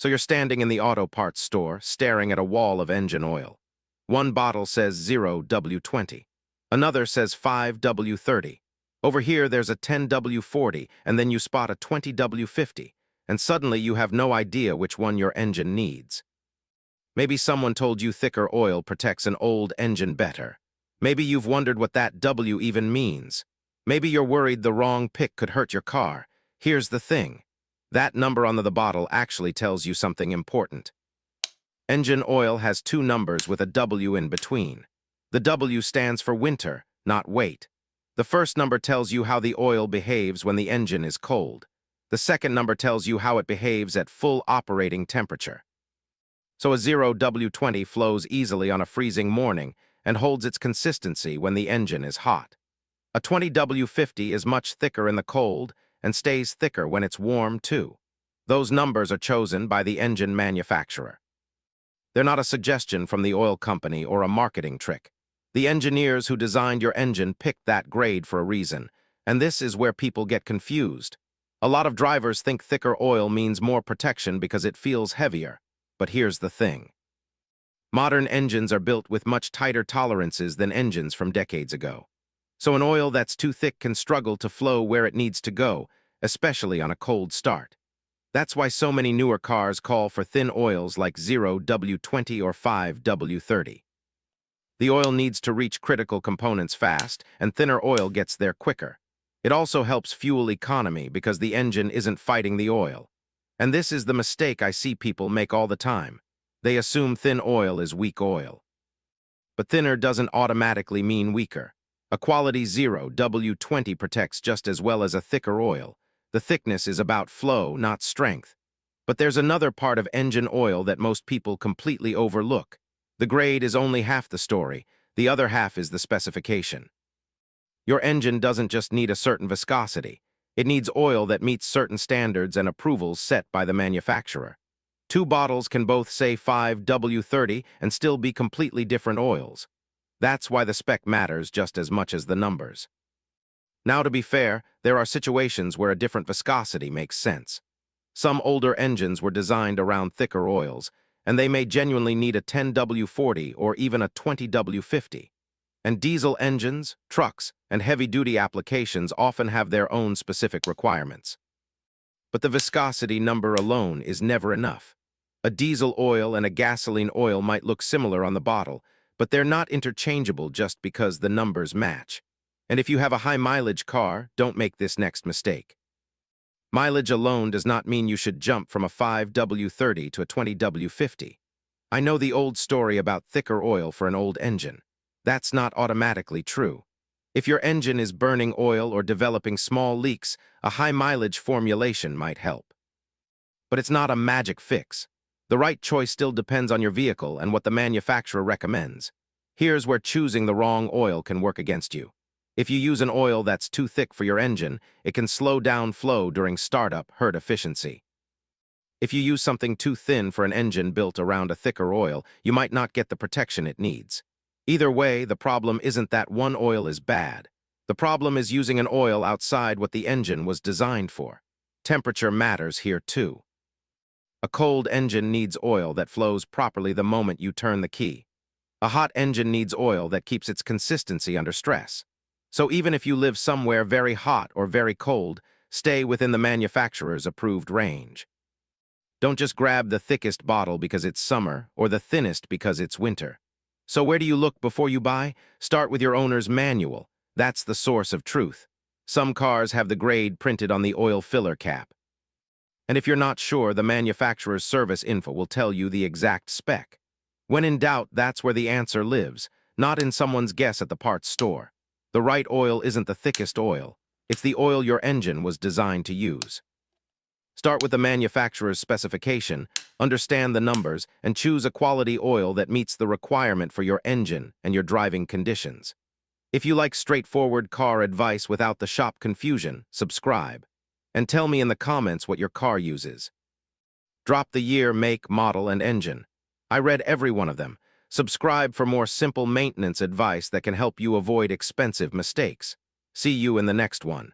So you're standing in the auto parts store, staring at a wall of engine oil. One bottle says 0W20. Another says 5W30. Over here, there's a 10W40, and then you spot a 20W50, and suddenly you have no idea which one your engine needs. Maybe someone told you thicker oil protects an old engine better. Maybe you've wondered what that W even means. Maybe you're worried the wrong pick could hurt your car. Here's the thing. That number on the bottle actually tells you something important. Engine oil has two numbers with a W in between. The W stands for winter, not weight. The first number tells you how the oil behaves when the engine is cold. The second number tells you how it behaves at full operating temperature. So a 0W20 flows easily on a freezing morning and holds its consistency when the engine is hot. A 20W50 is much thicker in the cold and stays thicker when it's warm too. Those numbers are chosen by the engine manufacturer. They're not a suggestion from the oil company or a marketing trick. The engineers who designed your engine picked that grade for a reason, and this is where people get confused. A lot of drivers think thicker oil means more protection because it feels heavier. But here's the thing. Modern engines are built with much tighter tolerances than engines from decades ago. So an oil that's too thick can struggle to flow where it needs to go, especially on a cold start. That's why so many newer cars call for thin oils like 0W20 or 5W30. The oil needs to reach critical components fast, and thinner oil gets there quicker. It also helps fuel economy because the engine isn't fighting the oil. And this is the mistake I see people make all the time. They assume thin oil is weak oil. But thinner doesn't automatically mean weaker. A quality 0W20 protects just as well as a thicker oil. The thickness is about flow, not strength. But there's another part of engine oil that most people completely overlook. The grade is only half the story. The other half is the specification. Your engine doesn't just need a certain viscosity. It needs oil that meets certain standards and approvals set by the manufacturer. Two bottles can both say 5W30 and still be completely different oils. That's why the spec matters just as much as the numbers. Now, to be fair, there are situations where a different viscosity makes sense. Some older engines were designed around thicker oils, and they may genuinely need a 10W40 or even a 20W50. And diesel engines, trucks, and heavy-duty applications often have their own specific requirements. But the viscosity number alone is never enough. A diesel oil and a gasoline oil might look similar on the bottle, but they're not interchangeable just because the numbers match. And if you have a high-mileage car, don't make this next mistake. Mileage alone does not mean you should jump from a 5W30 to a 20W50. I know the old story about thicker oil for an old engine. That's not automatically true. If your engine is burning oil or developing small leaks, a high-mileage formulation might help. But it's not a magic fix. The right choice still depends on your vehicle and what the manufacturer recommends. Here's where choosing the wrong oil can work against you. If you use an oil that's too thick for your engine, it can slow down flow during startup, hurt efficiency. If you use something too thin for an engine built around a thicker oil, you might not get the protection it needs. Either way, the problem isn't that one oil is bad. The problem is using an oil outside what the engine was designed for. Temperature matters here too. A cold engine needs oil that flows properly the moment you turn the key. A hot engine needs oil that keeps its consistency under stress. So even if you live somewhere very hot or very cold, stay within the manufacturer's approved range. Don't just grab the thickest bottle because it's summer or the thinnest because it's winter. So where do you look before you buy? Start with your owner's manual. That's the source of truth. Some cars have the grade printed on the oil filler cap. And if you're not sure, the manufacturer's service info will tell you the exact spec. When in doubt, that's where the answer lives, not in someone's guess at the parts store. The right oil isn't the thickest oil. It's the oil your engine was designed to use. Start with the manufacturer's specification, understand the numbers, and choose a quality oil that meets the requirement for your engine and your driving conditions. If you like straightforward car advice without the shop confusion, subscribe. And tell me in the comments what your car uses. Drop the year, make, model, and engine. I read every one of them. Subscribe for more simple maintenance advice that can help you avoid expensive mistakes. See you in the next one.